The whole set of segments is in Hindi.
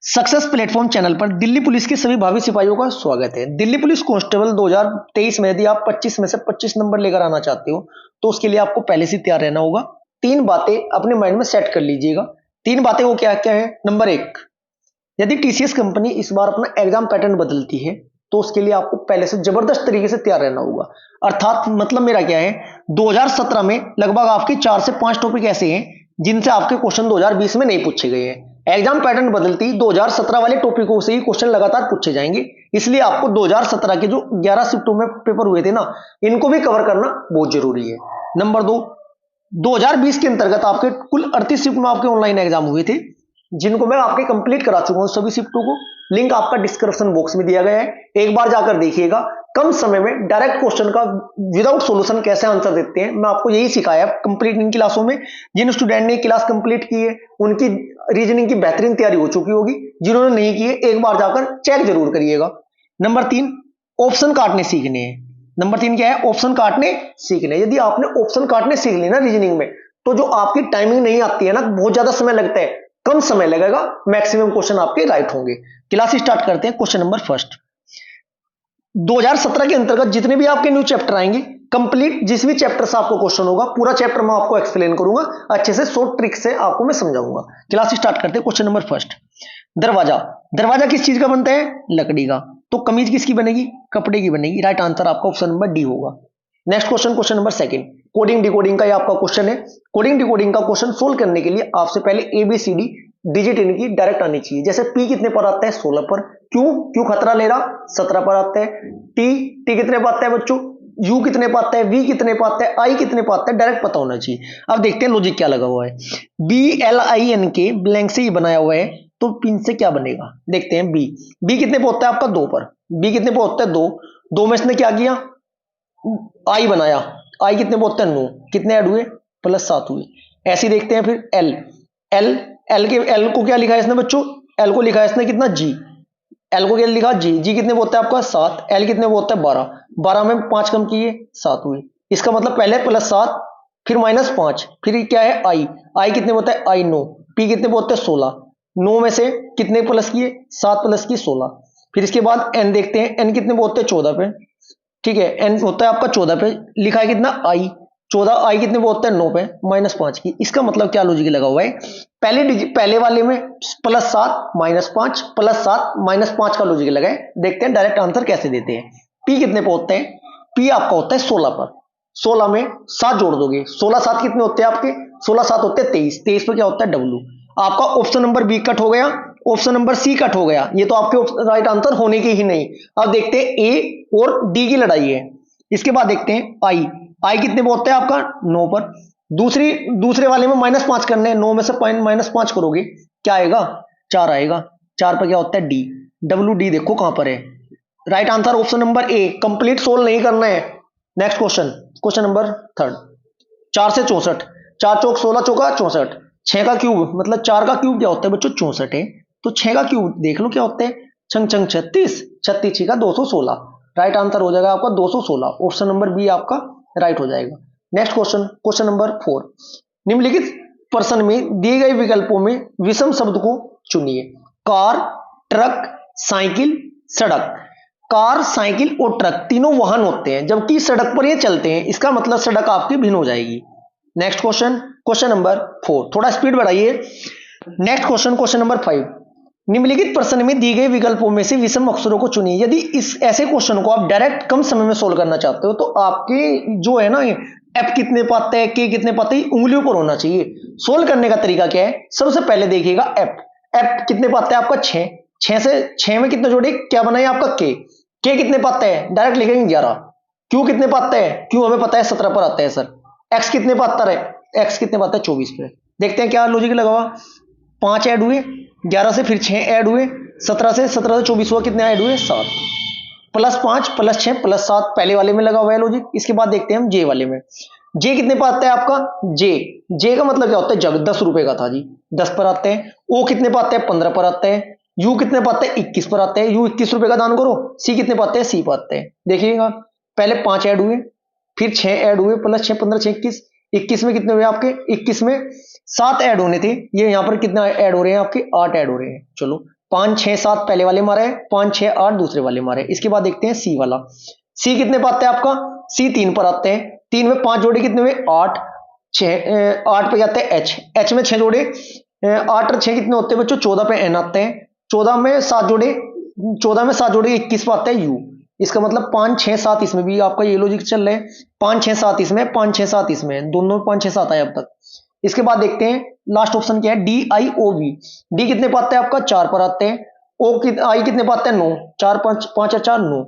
सक्सेस प्लेटफॉर्म चैनल पर दिल्ली पुलिस के सभी भावी सिपाहियों का स्वागत है। दिल्ली पुलिस कांस्टेबल 2023 में यदि आप 25 में से 25 नंबर लेकर आना चाहते हो तो उसके लिए आपको पहले से तैयार रहना होगा। तीन बातें अपने माइंड में सेट कर लीजिएगा। तीन बातें वो क्या क्या है। नंबर एक, यदि टीसीएस कंपनी इस बार अपना एग्जाम पैटर्न बदलती है तो उसके लिए आपको पहले से जबरदस्त तरीके से तैयार रहना होगा। अर्थात मतलब मेरा क्या है, 2017 में लगभग आपके 4 से 5 टॉपिक ऐसे हैं जिनसे आपके क्वेश्चन 2020 में नहीं पूछे गए हैं। एग्जाम पैटर्न बदलती 2017 वाले टॉपिकों से ही क्वेश्चन लगातार पूछे जाएंगे, इसलिए आपको 2017 के जो 11 शिफ्टों में पेपर हुए थे ना, इनको भी कवर करना बहुत जरूरी है। नंबर दो, 2020 के अंतर्गत आपके कुल 38 शिफ्ट में आपके ऑनलाइन एग्जाम हुए थे, जिनको मैं आपके कंप्लीट करा चुका हूं सभी शिफ्टों को। लिंक आपका डिस्क्रिप्शन बॉक्स में दिया गया है, एक बार जाकर देखिएगा। कम समय में डायरेक्ट क्वेश्चन का विदाउट सॉल्यूशन कैसे आंसर देते हैं, मैं आपको यही सिखाया कंप्लीट इन क्लासों में। जिन स्टूडेंट ने क्लास कंप्लीट की है उनकी रीजनिंग की बेहतरीन तैयारी हो चुकी होगी, जिन्होंने नहीं की है एक बार जाकर चेक जरूर करिएगा। नंबर तीन, ऑप्शन काटने सीखने हैं। नंबर तीन क्या है, ऑप्शन काटने सीखने। यदि आपने ऑप्शन काटने सीख ली ना रीजनिंग में, तो जो आपकी टाइमिंग नहीं आती है ना, बहुत ज्यादा समय लगता है, कम समय लगेगा, मैक्सिमम क्वेश्चन आपके राइट होंगे। क्लास स्टार्ट करते हैं। क्वेश्चन नंबर फर्स्ट, 2017 के अंतर्गत जितने भी आपके न्यू चैप्टर आएंगे, कंप्लीट जिस भी चैप्टर से आपको क्वेश्चन होगा, पूरा चैप्टर मैं आपको एक्सप्लेन करूंगा अच्छे से, शॉर्ट ट्रिक से आपको मैं समझाऊंगा। क्लास स्टार्ट करते हैं। क्वेश्चन नंबर फर्स्ट, दरवाजा। दरवाजा किस चीज का बनता है? लकड़ी का। तो कमीज किसकी बनेगी? कपड़े की बनेगी। राइट आंसर आपका ऑप्शन नंबर डी होगा। Next question, question number second, coding decoding का ये आपका क्वेश्चन है। कोडिंग डिकोडिंग का क्वेश्चन सोल्व करने के लिए आपसे पहले एबीसीडी डिजिट इनकी डायरेक्ट आनी चाहिए। जैसे पी कितने पर आता है? 16 पर। क्यू खतरा ले रहा 17 पर आता है। टी कितने पर आता है बच्चों? यू कितने पर आता है? वी कितने पर आता है? आई कितने पर आता है? डायरेक्ट पता होना चाहिए। अब देखते हैं लॉजिक क्या लगा हुआ है। BLIN के ब्लैंक से ही बनाया हुआ है, तो पिन से क्या बनेगा देखते हैं। बी कितने पर होता है आपका? 2 पर। बी कितने पर होता है? 2 में इसने क्या किया? आई बनाया। आई कितने पर होता है? 9। कितने ऐड हुए? +7 हुए। ऐसे देखते हैं फिर एल को क्या लिखा है इसने बच्चों? एल को लिखा है इसने कितना? जी। एल को क्या लिखा? जी कितने पे होता है आपका? 7। एल कितने पे होता है? 12। 12 में 5 कम किए 7 हुए। इसका मतलब पहले +7 फिर -5 फिर क्या है? आई कितने पे होता है? आई 9। पी कितने पे होता है? 16। 9 में से कितने प्लस किए? 7 प्लस किए 16। फिर इसके बाद एन देखते हैं। एन कितने पे होते हैं? 14 पे। ठीक है, एन होता है आपका 14 पे। लिखा है कितना? आई 14। आई कितने पे होता है? 9 पे। -5 की। इसका मतलब क्या लॉजिक लगा हुआ है? पहले वाले में +7 -5 +7 -5 का लॉजिक लगा है। देखते हैं डायरेक्ट आंसर कैसे देते हैं। पी कितने पे होते हैं? पी आपका होता है 16 पर। 16 में 7 जोड़ दोगे, 16 7 कितने होते हैं आपके? 16 7 होते हैं 23। 23 पे क्या होता है? डब्ल्यू। आपका ऑप्शन नंबर बी कट हो गया, ऑप्शन नंबर सी कट हो गया। ये तो आपके राइट आंसर होने की ही नहीं। अब देखते हैं ए और डी की लड़ाई है। इसके बाद देखते हैं आई कितने पे होता है आपका? 9 पर। दूसरे वाले में -5 करने हैं। 9 में से -5 करोगे क्या आएगा? 4 आएगा। 4 पर क्या होता है? डी। डब्ल्यू डी देखो कहां पर है। राइट आंसर ऑप्शन नंबर ए। कंप्लीट सोल्व नहीं करना है। Next question, question number third, 4 से 64। 4 चौक 16 चौका 64। 6 का क्यूब मतलब 4 का क्यूब क्या होता है बच्चों? 64 है। तो 6 का क्यूब देख लो क्या होता है? छंग छंग 36। 36 6 का 216। राइट आंसर हो जाएगा आपका 216। ऑप्शन नंबर बी आपका राइट हो जाएगा। नेक्स्ट क्वेश्चन, क्वेश्चन नंबर 4, निम्नलिखित प्रश्न में दिए गए विकल्पों में विषम शब्द को चुनिए। कार, ट्रक, साइकिल, सड़क। कार, साइकिल और ट्रक तीनों वाहन होते हैं, जबकि सड़क पर ये चलते हैं। इसका मतलब सड़क आपकी भिन्न हो जाएगी। नेक्स्ट क्वेश्चन, क्वेश्चन नंबर 4, थोड़ा स्पीड बढ़ाइए। नेक्स्ट क्वेश्चन, क्वेश्चन नंबर 5, निम्नलिखित प्रश्न में दी गई विकल्पों में से विषम अक्षरों को चुनिए। यदि इस ऐसे क्वेश्चन को आप डायरेक्ट कम समय में सोल्व करना चाहते हो तो आपके जो है ना, एफ कितने पाते हैं, के कितने पाते हैं, उंगलियों पर होना चाहिए। सोल्व करने का तरीका क्या है? सबसे पहले देखिएगा एफ कितने पाते हैं आपका? 6 से 6 में कितने जोड़े? क्या बना है आपका? के कितने पाते हैं? डायरेक्ट लिखेंगे 11। क्यू कितने पाते हैं? क्यू हमें पता है 17 पर आता है सर। एक्स कितने पाता है? एक्स कितने पाता है? 24 पे। देखते हैं क्या लॉजिक लगा हुआ। 5 ऐड हुए 11 से, फिर 6 ऐड हुए 17 से 24 हुआ, कितने ऐड हुए? 7। +5 +6 +7 पहले वाले में लगा हुआ है लॉजिक। इसके बाद देखते हैं हम जे वाले में। जे कितने पर आता है आपका? जे का मतलब क्या होता है? जग। 10 रुपए का था जी, 10 पर आते हैं। ओ कितने पर आता है? 15 पर आते हैं। यू कितने पर आता है? 21 पर आते हैं। यू 21 रुपए का दान करो। सी कितने पर आते हैं? सी पर आते हैं। देखिएगा पहले 5 ऐड हुए, फिर 6 ऐड हुए, +6 15 6 21, 21 में कितने हुए आपके, 21 में 7 ऐड होने थे, ये यहां पर कितना ऐड हो रहे हैं आपके, 8 ऐड हो रहे हैं। चलो 5 6 7 पहले वाले मारे, 5 6 8 दूसरे वाले मारे। इसके बाद देखते हैं सी वाला। सी कितने पर आता है आपका, सी 3 पर आते हैं। 3 में 5 जोड़े कितने हुए, 8 6 8 पे जाते हैं एच, एच में 6 जोड़े, 8 और 6 कितने होते हैं बच्चों, 14 पे एन आते हैं। 14 में 7 जोड़े, 14 में 7 जोड़े 21 पे आता है यू। इसका मतलब 5 6 7 इसमें भी आपका ये लॉजिक चल रहा है, 5 6 7 इसमें, 5 6 7 इसमें, दोनों में 5 6 7 आए अब तक। इसके बाद देखते हैं लास्ट ऑप्शन क्या है, D I O V. D कितने पाते हैं आपका, 4 पर आते हैं। ओ कि आई कितने पाते हैं, 9, 4 5 5 और 4 9।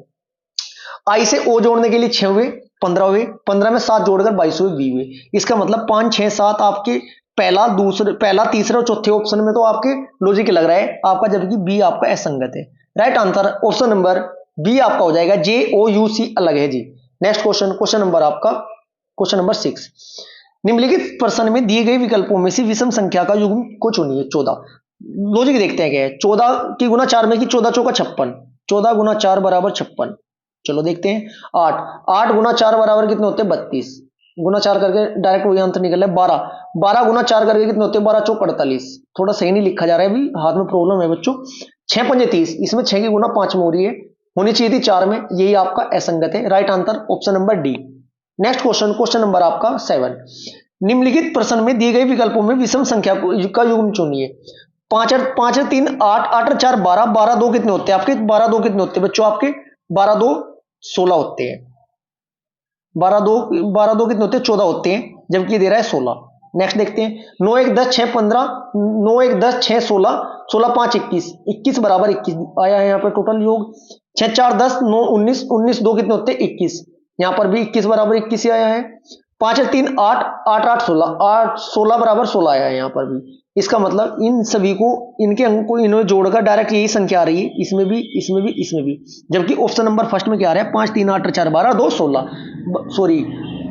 आई से ओ जोड़ने के लिए 6 हुए, 15 हुए, 15 में 7 जोड़कर 22 हुए, 20 हुए। इसका मतलब 5 6 7 आपके पहला दूसरे पहला तीसरा और चौथे ऑप्शन में तो आपके लॉजिक लग रहा है आपका, जबकि बी आपका असंगत है। Right answer option number B आपका हो जाएगा, जे ओ यू सी अलग है जी। नेक्स्ट क्वेश्चन, क्वेश्चन नंबर आपका क्वेश्चन नंबर 6। निम्नलिखित प्रश्न में दिए गए विकल्पों में से विषम संख्या का युग्म को चुनिए। 14। लॉजिक देखते हैं क्या है, 14 की गुना 4 में की 14 चौका 56, 14 गुना 4 बराबर 56। चलो देखते हैं 8, 8 गुना 4 बराबर कितने होते हैं, 32, गुना 4 करके डायरेक्ट वही आंसर निकल रहा है। 12, 12 गुना 4 करके कितने होते हैं, 12 चौक 48। थोड़ा सही नहीं लिखा जा रहा है, अभी हाथ में प्रॉब्लम है बच्चों। 6 पंजे 30, इसमें 6 की गुना 5 में हो रही है, होनी चाहिए थी 4 में, यही आपका असंगत है। Right answer option number D. Next question, question number आपका 7। निम्नलिखित प्रश्न में दिए गए विकल्पों में विषम संख्या का युग्म चुनिए। 5 और 3 8, 8 और 4 12, 12 2 कितने होते हैं आपके, 12 2 कितने होते हैं बच्चों आपके, 12 2 16 होते हैं। 12 2 कितने होते हैं, 14 होते हैं, जबकि ये दे रहा है 16। नेक्स्ट देखते हैं 9 1 10 6 15, 9 1 10 6 16, 16 5 21, 21 बराबर 21 आया है यहाँ पर टोटल योग। 6 4 10 9 19, 19 2 कितने होते हैं, 21, यहाँ पर भी 21 बराबर 21 ही आया है। 5 और 3 8, 8 8 16, 8 16 बराबर 16 आया है यहाँ पर भी। इसका मतलब इन सभी को, इनके अंक को इन्होंने जोड़कर डायरेक्ट यही संख्या आ रही है, इसमें भी इसमें भी इसमें भी। जबकि ऑप्शन नंबर फर्स्ट में क्या आ रहा है, 5 3 8 और 4 12 2 16, सॉरी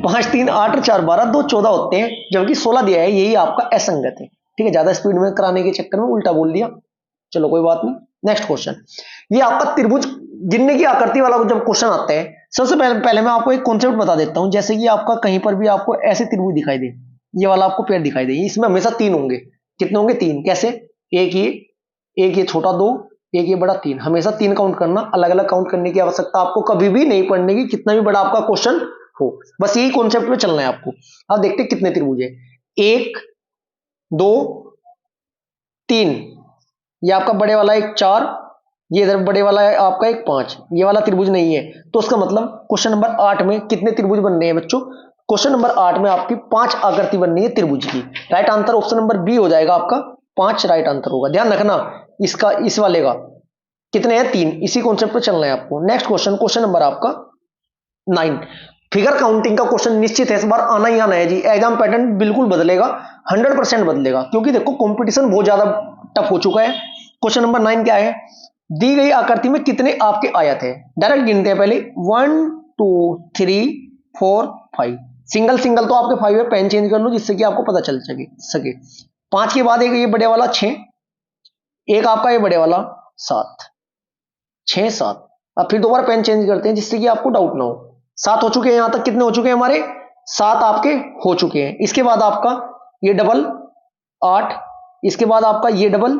5 3 8 और 4 12 2 14 होते हैं, जबकि 16 दिया है, यही आपका असंगत है। ठीक है, ज्यादा स्पीड में कराने के चक्कर में उल्टा बोल दिया, चलो कोई बात नहीं। नेक्स्ट क्वेश्चन, ये आपका त्रिभुज गिनने की आकृति वाला जब क्वेश्चन आता है, सबसे पहले मैं आपको एक कॉन्सेप्ट बता देता हूं। जैसे कि आपका कहीं पर भी आपको ऐसे त्रिभुज दिखाई दे, ये वाला आपको पेड़ दिखाई दे, इसमें हमेशा 3 होंगे। कितने होंगे, 3। कैसे, एक ये छोटा 2, एक ये बड़ा 3, हमेशा 3 काउंट करना, अलग अलग काउंट करने की आवश्यकता आपको कभी भी नहीं पड़ने की, कितना भी बड़ा आपका क्वेश्चन हो, बस यही कॉन्सेप्ट में चलना है आपको। अब देखते हैं कितने त्रिभुज है, 1 2 3, ये आपका बड़े वाला एक 4, ये इधर बड़े वाला है आपका एक 5, ये वाला त्रिभुज नहीं है। तो उसका मतलब क्वेश्चन नंबर 8 में कितने त्रिभुज बन रहे हैं बच्चों, क्वेश्चन नंबर 8 में आपकी 5 आकृति बननी है त्रिभुज की। Right answer option number B हो जाएगा आपका, 5 राइट आंसर होगा। ध्यान रखना इसका, इस वाले का कितने हैं, 3, इसी कॉन्सेप्ट पे चलना है आपको। नेक्स्ट क्वेश्चन, क्वेश्चन नंबर आपका 9। फिगर काउंटिंग का क्वेश्चन निश्चित है इस बार आना ही आना है जी, एग्जाम पैटर्न बिल्कुल बदलेगा, 100% बदलेगा, क्योंकि देखो कंपटीशन बहुत ज्यादा टफ हो चुका है। क्वेश्चन नंबर 9 क्या है, दी गई आकृति में कितने आपके आयत है, डायरेक्ट गिनते हैं पहले, 1 2 3 4 5, सिंगल सिंगल तो आपके 5 है, पेन चेंज कर लो जिससे कि आपको पता चल सके। 5 के बाद एक ये बड़े वाला 6, एक आपका ये बड़े वाला 7, 6 7, अब फिर दोबारा पेन चेंज करते हैं जिससे कि आपको डाउट ना हो। 7 हो चुके हैं, यहां तक कितने हो चुके हैं हमारे, 7 आपके हो चुके हैं। इसके बाद आपका ये डबल 8, इसके बाद आपका ये डबल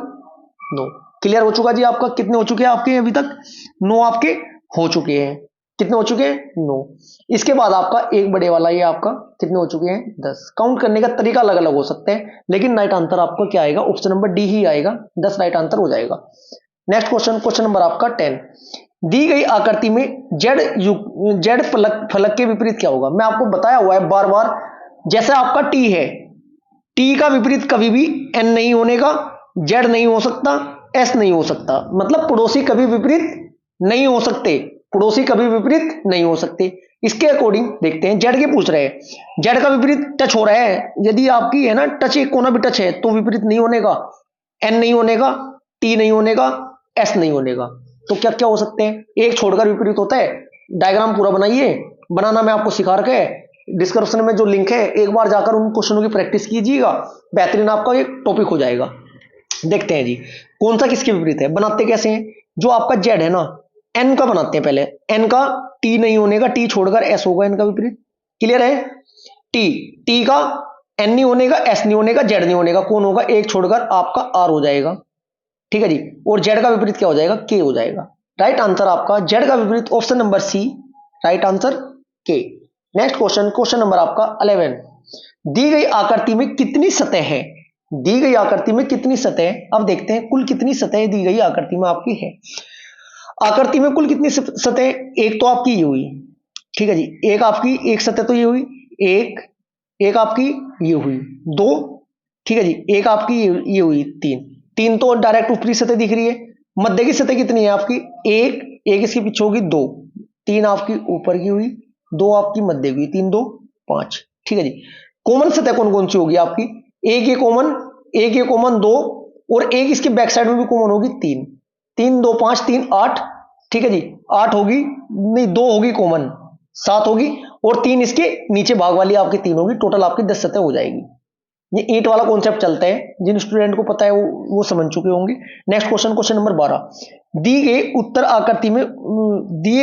9, क्लियर हो चुका जी आपका। कितने हो चुके हैं आपके अभी तक, 9 आपके हो चुके हैं। कितने हो चुके हैं, 9। इसके बाद आपका एक बड़े वाला ये आपका कितने हो चुके हैं, 10। काउंट करने का तरीका अलग अलग हो सकते हैं, लेकिन राइट आंसर आपका क्या आएगा, ऑप्शन नंबर डी ही आएगा, 10 राइट आंसर हो जाएगा। नेक्स्ट क्वेश्चन, क्वेश्चन नंबर आपका 10। दी गई आकृति में जेड फलक के विपरीत क्या होगा। मैं आपको बताया हुआ है बार बार, जैसे आपका टी है, टी का विपरीत कभी भी एन नहीं होने का, जेड नहीं हो सकता, एस नहीं हो सकता, मतलब पड़ोसी कभी विपरीत नहीं हो सकते, पड़ोसी कभी विपरीत नहीं हो सकते। इसके अकॉर्डिंग देखते हैं, जेड के पूछ रहे हैं, जेड का विपरीत टच हो रहा है, यदि आपकी है ना टच, एक कोना भी टच है तो विपरीत नहीं होने का, एन नहीं होने का, टी नहीं होने का, एस नहीं होने का, तो क्या क्या हो सकते हैं, एक छोड़कर विपरीत होता है। डायग्राम पूरा बनाइए, बनाना मैं आपको सिखा रखा है, डिस्क्रिप्शन में जो लिंक है एक बार जाकर उन क्वेश्चनों की प्रैक्टिस कीजिएगा, बेहतरीन आपका एक टॉपिक हो जाएगा। देखते हैं जी कौन सा किसके विपरीत है, बनाते कैसे हैं। जो आपका जेड है ना, एन का बनाते हैं पहले, एन का टी नहीं होने का, टी छोड़कर एस होगा एन का विपरीत, क्लियर है। टी, टी का एन नहीं होने का, एस नहीं होने का, जेड नहीं होने का, कौन होगा? एक छोड़कर आपका आर हो जाएगा, ठीक है जी। और जेड का विपरीत क्या हो जाएगा? के हो जाएगा। राइट आंसर आपका जेड का विपरीत option number C, right answer के। नेक्स्ट क्वेश्चन, क्वेश्चन नंबर आपका 11। दी गई आकृति में कितनी सतह है? दी गई आकृति में कितनी सतह? अब देखते हैं कुल कितनी सतह दी गई आकृति में आपकी है। आकृति में कुल कितनी सतह? एक तो आपकी ये हुई, ठीक है जी, एक आपकी एक सतह तो ये हुई, एक आपकी ये हुई, दो, ठीक है जी, एक आपकी ये हुई, तीन तो डायरेक्ट ऊपरी सतह दिख रही है। मध्य की सतह कितनी है आपकी? एक इसके पीछे होगी दो, तीन आपकी ऊपर की हुई, दो आपकी मध्य की, तीन दो पांच, ठीक है जी। कॉमन सतह कौन कौन सी होगी आपकी? एक ये कॉमन दो, और एक इसके बैक साइड में भी कॉमन होगी तीन, तीन दो पांच, तीन आठ, ठीक है जी, आठ होगी, नहीं दो होगी कॉमन, सात होगी, और तीन इसके नीचे भाग वाली आपकी तीन होगी, टोटल आपकी 10 सतह हो जाएगी। ये ईंट वाला कॉन्सेप्ट चलता है, जिन स्टूडेंट को पता है वो समझ चुके होंगे। Next question, question number 12। दिए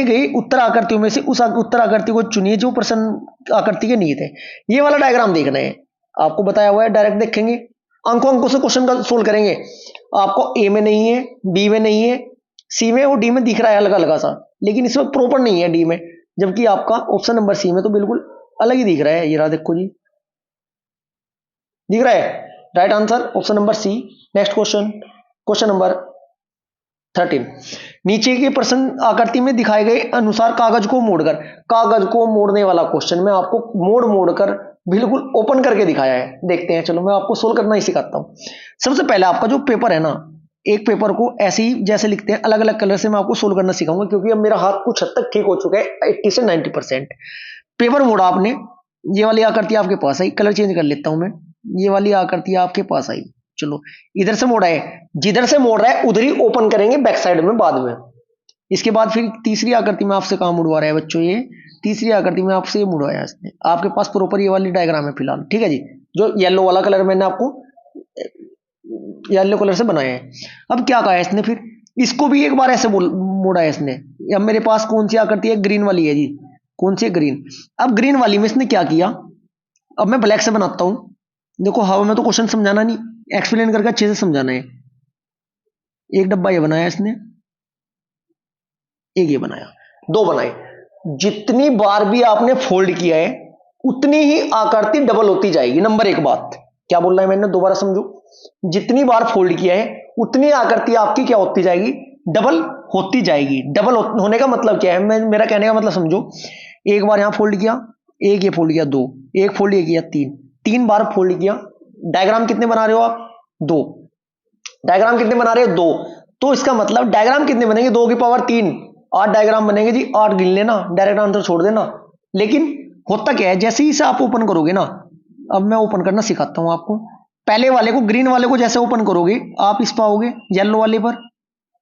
गए उत्तर आकृतियों में से उस उत्तर आकृति को चुनिए जो प्रश्न आकृति के निहित है। ये वाला डायग्राम देखना है, आपको बताया हुआ है, डायरेक्ट देखेंगे, अंकों से क्वेश्चन का सोल्व करेंगे। आपको ए में नहीं है, बी में नहीं है, सी में और डी में दिख रहा है हल्का हल्का सा, लेकिन इसमें प्रॉपर नहीं है डी में, जबकि आपका ऑप्शन नंबर सी में तो बिल्कुल अलग ही दिख रहा है। ये रहा, देखो जी, दिख रहा है, right answer option number C. Next question, question number 13। नीचे के प्रश्न आकृति में दिखाए गए अनुसार कागज को मोड़ने वाला क्वेश्चन मैं आपको मोड़ कर बिल्कुल ओपन करके दिखाया है। देखते हैं, चलो मैं आपको सोल्व करना ही सिखाता हूं। सबसे पहले आपका जो पेपर है ना, एक पेपर को ऐसे ही जैसे लिखते हैं अलग अलग कलर से मैं आपको सोल्व करना सिखाऊंगा, क्योंकि अब मेरा हाथ कुछ हद तक ठीक हो चुका है, 80 से 90%। पेपर मोड़ा आपने, ये वाली आकृति आपके पास आई, कलर चेंज कर लेता हूं मैं, ये वाली आकृति आपके पास आई, चलो इधर से मोड़ा है, जिधर से मोड़ रहा है उधर ही ओपन करेंगे बैक साइड में बाद में। इसके बाद फिर तीसरी आकृति में आपसे कहां मुड़वा रहा है बच्चों? ये तीसरी आकृति में आपसे ये मुड़वाया इसने, आपके पास प्रॉपर ये वाली डायग्राम है फिलहाल, ठीक है जी। जो येलो वाला कलर मैंने आपको येलो कलर से बनाया है। अब क्या कहा है इसने, फिर इसको भी एक बार ऐसे मोड़ा है इसने। अब मेरे पास कौन सी आकृति है? ग्रीन वाली है जी, कौन सी है? ग्रीन। अब ग्रीन वाली में इसने क्या किया, अब मैं ब्लैक से बनाता हूं, देखो हवा में तो क्वेश्चन समझाना नहीं, एक्सप्लेन करके अच्छे से समझाना है। एक डब्बा ये बनाया इसने, एक ये बनाया, दो बनाए। जितनी बार भी आपने फोल्ड किया है उतनी ही आकृति डबल होती जाएगी। नंबर एक बात, क्या बोल रहा है मैंने, दोबारा समझो, जितनी बार फोल्ड किया है उतनी आकृति आपकी क्या होती जाएगी? डबल होती जाएगी। डबल होने का मतलब क्या है, मेरा कहने का मतलब समझो, एक बार यहां फोल्ड किया, एक ये फोल्ड किया, दो, एक फोल्ड ये किया, तीन बार फोल्ड किया। डायग्राम कितने बना रहे हो आप? दो। डायग्राम कितने बना रहे हो? दो। तो इसका मतलब डायग्राम कितने बनेंगे? 2 की पावर 3, 8 डायग्राम बनेंगे जी। 8 गिन लेना, डायरेक्ट आंसर छोड़ देना। लेकिन होता क्या है, जैसे ही इसे आप ओपन करोगे ना, अब मैं ओपन करना सिखाता हूं आपको। पहले वाले को, ग्रीन वाले को जैसे ओपन करोगे आप इस पाओगे, येलो वाले पर,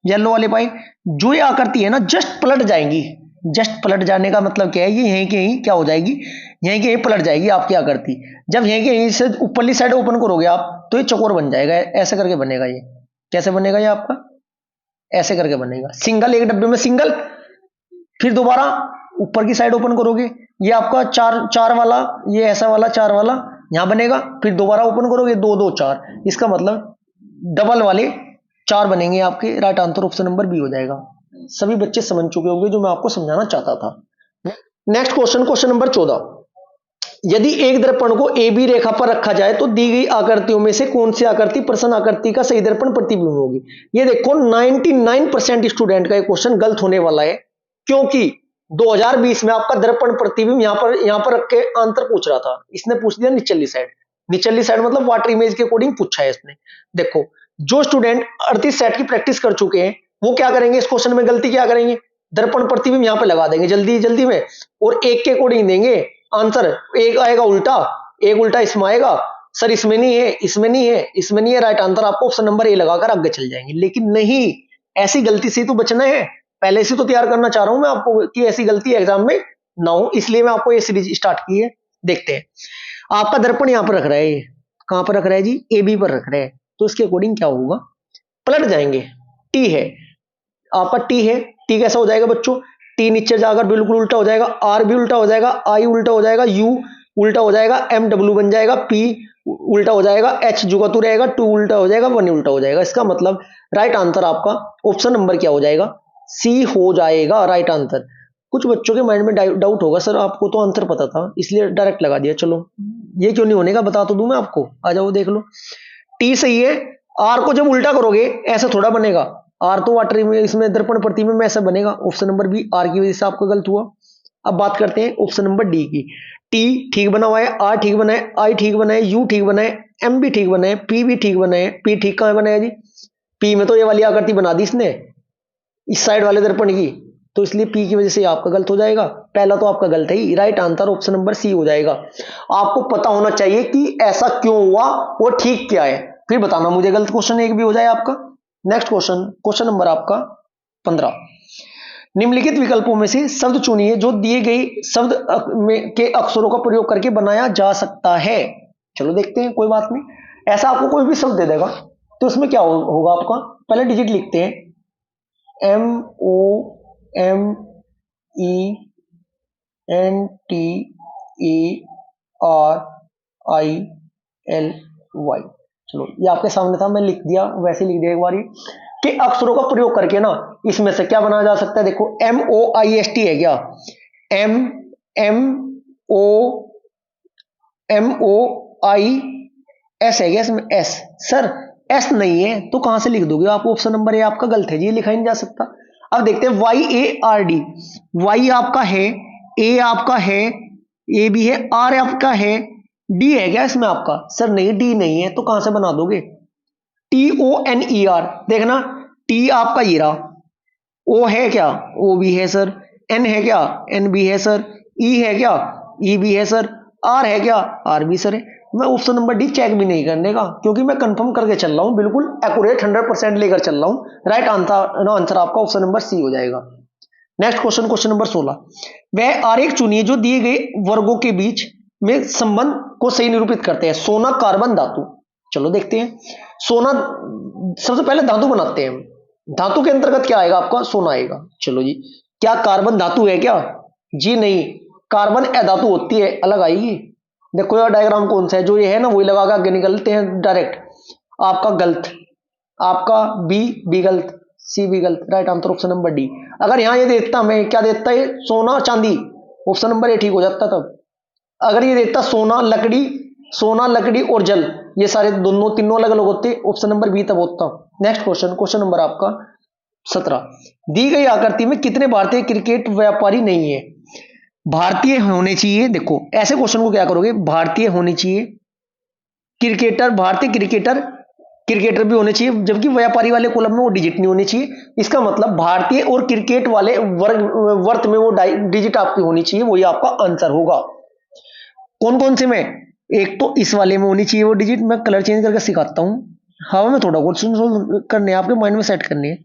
येलो वाले पाए, जो ये आकृति है ना जस्ट पलट जाएंगी। जस्ट पलट जाने का मतलब क्या है, ये यहीं के यहीं क्या हो जाएगी, यहीं के यहीं पलट जाएगी आपकी आकृति। जब यहीं के यहीं से ऊपरली साइड ओपन करोगे आप तो ये चौकोर बन जाएगा, ऐसे करके बनेगा। ये कैसे बनेगा? ये आपका ऐसे करके बनेगा, सिंगल, एक डब्बे में सिंगल। फिर दोबारा ऊपर की साइड ओपन करोगे, ये आपका चार वाला, ये ऐसा वाला चार वाला यहां बनेगा। फिर दोबारा ओपन करोगे, दो दो चार, इसका मतलब डबल वाले चार बनेंगे आपके। Right answer option number B हो जाएगा। सभी बच्चे समझ चुके होंगे जो मैं आपको समझाना चाहता था। Next question, question number 14। यदि एक दर्पण को ए बी रेखा पर रखा जाए तो दी गई आकृतियों में से कौन सी आकृति प्रश्न आकृति का सही दर्पण प्रतिबिंब होगी? ये देखो 99% स्टूडेंट का ये क्वेश्चन गलत होने वाला है, क्योंकि 2020 में आपका दर्पण प्रतिबिंब यहां पर रख के आंसर पूछ रहा था, इसने पूछ दिया निचली साइड। निचली साइड मतलब वाटर इमेज के अकॉर्डिंग पूछा है इसने। देखो जो स्टूडेंट 38 सेट की प्रैक्टिस कर चुके हैं वो क्या करेंगे, इस क्वेश्चन में गलती क्या करेंगे, दर्पण प्रतिबिंब यहां पे लगा देंगे जल्दी जल्दी में, और एक के अकॉर्डिंग देंगे आंसर। एक आएगा उल्टा, एक उल्टा इसमें आएगा, सर इसमें नहीं है, इसमें नहीं है, इसमें नहीं है, राइट आंसर आपको ऑप्शन नंबर ए लगाकर आगे चल जाएंगे। लेकिन नहीं, ऐसी गलती से तो बचना है, पहले से तो तैयार करना चाह रहा हूं मैं आपको कि ऐसी गलती एग्जाम में ना हो, इसलिए मैं आपको ये सीरीज स्टार्ट की है। देखते हैं, आपका दर्पण यहां पर रख रहा है, कहां पर रख रहा है जी, ए बी पर रख रहा है, तो इसके अकॉर्डिंग क्या होगा, पलट जाएंगे। टी है आपका, टी है, टी कैसा हो जाएगा बच्चों, टी नीचे जाकर बिल्कुल उल्टा हो जाएगा, आर भी उल्टा हो जाएगा, आई उल्टा हो जाएगा, यू उल्टा हो जाएगा, एम डब्ल्यू बन जाएगा, पी उल्टा हो जाएगा, एच जुगा तू रहेगा, 2 उल्टा हो जाएगा, 1 उल्टा हो जाएगा। इसका मतलब राइट आंसर आपका ऑप्शन नंबर क्या हो जाएगा, सी हो जाएगा राइट आंसर। कुछ बच्चों के माइंड में डाउट होगा, सर आपको तो आंसर पता था इसलिए डायरेक्ट लगा दिया। चलो ये क्यों नहीं होने का बता तो दूं मैं आपको, आ जाओ देख लो। टी सही है, आर को जब उल्टा करोगे ऐसा थोड़ा बनेगा, आर तो वाटर में इसमें दर्पण प्रतिबिंब में ऐसा बनेगा। ऑप्शन नंबर बी आर की वजह से आपका गलत हुआ। अब बात करते हैं ऑप्शन नंबर डी की। टी ठीक बना हुआ है, आर ठीक बना है, आई ठीक बना है, यू ठीक बना है, एम भी ठीक बना है, पी भी ठीक बना है। पी ठीक कहां बना है जी, पी में तो ये वाली आकृति बना दी इसने इस साइड वाले दर्पण की, तो इसलिए पी की वजह से आपका गलत हो जाएगा। पहला तो आपका गलत है ही, right answer option number C हो जाएगा। आपको पता होना चाहिए कि ऐसा क्यों हुआ और ठीक क्या है, फिर बताना मुझे। गलत क्वेश्चन एक भी हो जाए आपका। नेक्स्ट क्वेश्चन, क्वेश्चन नंबर आपका 15। निम्नलिखित विकल्पों में से शब्द चुनिए जो दिए गए शब्द के अक्षरों का प्रयोग करके बनाया जा सकता है। चलो देखते हैं, कोई बात नहीं। ऐसा आपको कोई भी शब्द दे देगा तो उसमें क्या होगा आपका, पहले डिजिट लिखते हैं, M O M E N T A R I L Y. चलो ये आपके सामने था, मैं लिख दिया, वैसे लिख दिया एक बार कि अक्षरों का प्रयोग करके ना इसमें से क्या बनाया जा सकता है। देखो M O I S T है क्या, M M O I S है क्या इसमें, एस सर एस नहीं है तो कहां से लिख दोगे आप, ऑप्शन नंबर ए आपका गलत है जी, ये लिखा ही नहीं जा सकता। अब देखते हैं Y A R D, Y आपका है, ए आपका है, ए भी है, आर आपका है, डी है क्या इसमें आपका, सर नहीं डी नहीं है तो कहां से बना दोगे। T O N E R, देखना टी आपका ये रहा, ओ है क्या, ओ भी है सर, एन है क्या, एन भी है सर, ई है क्या, ई भी है सर, आर है क्या, आर भी सर है। मैं ऑप्शन नंबर डी चेक भी नहीं करने का क्योंकि मैं कंफर्म करके चल रहा हूं, बिल्कुल एक्यूरेट 100% लेकर चल रहा हूं। राइट आंसर आपका ऑप्शन नंबर सी हो जाएगा। Next question, question number 16। वह आरेख चुनिए जो दिए गए वर्गों के बीच में संबंध को सही निरूपित करते हैं। सोना, कार्बन, धातु। चलो देखते हैं। सोना, सबसे पहले धातु बनाते हैं। धातु के अंतर्गत क्या आएगा आपका, सोना आएगा। चलो जी, क्या कार्बन धातु है क्या, जी नहीं, कार्बन अधातु होती है, अलग आएगी। देखो यार डायग्राम कौन सा है, जो ये है ना वही लगा के आगे निकलते हैं डायरेक्ट। आपका गलत, आपका बी गलत, सी भी गलत, right answer option number D. अगर यहां ये देता, मैं क्या देता है, सोना चांदी, ऑप्शन नंबर ए ठीक हो जाता तब। अगर ये देता सोना लकड़ी और जल, ये सारे दोनों तीनों अलग अलग होते, ऑप्शन नंबर बी तब होता। नेक्स्ट क्वेश्चन, क्वेश्चन नंबर आपका 17। दी गई आकृति में कितने भारतीय क्रिकेट व्यापारी नहीं है। भारतीय होने चाहिए, देखो ऐसे क्वेश्चन को क्या करोगे, भारतीय होने चाहिए, क्रिकेटर, भारतीय क्रिकेटर भी होने चाहिए, जबकि व्यापारी वाले कॉलम में वो डिजिट नहीं होनी चाहिए। इसका मतलब भारतीय और क्रिकेट वाले वर्त में वो डिजिट आपकी होनी चाहिए, वही आपका आंसर होगा। कौन कौन से में, एक तो इस वाले में होनी चाहिए वो डिजिट, मैं कलर चेंज करके सिखाता हूं, हवा में थोड़ा क्वेश्चन सोल्व करने आपके माइंड में सेट करने हैं।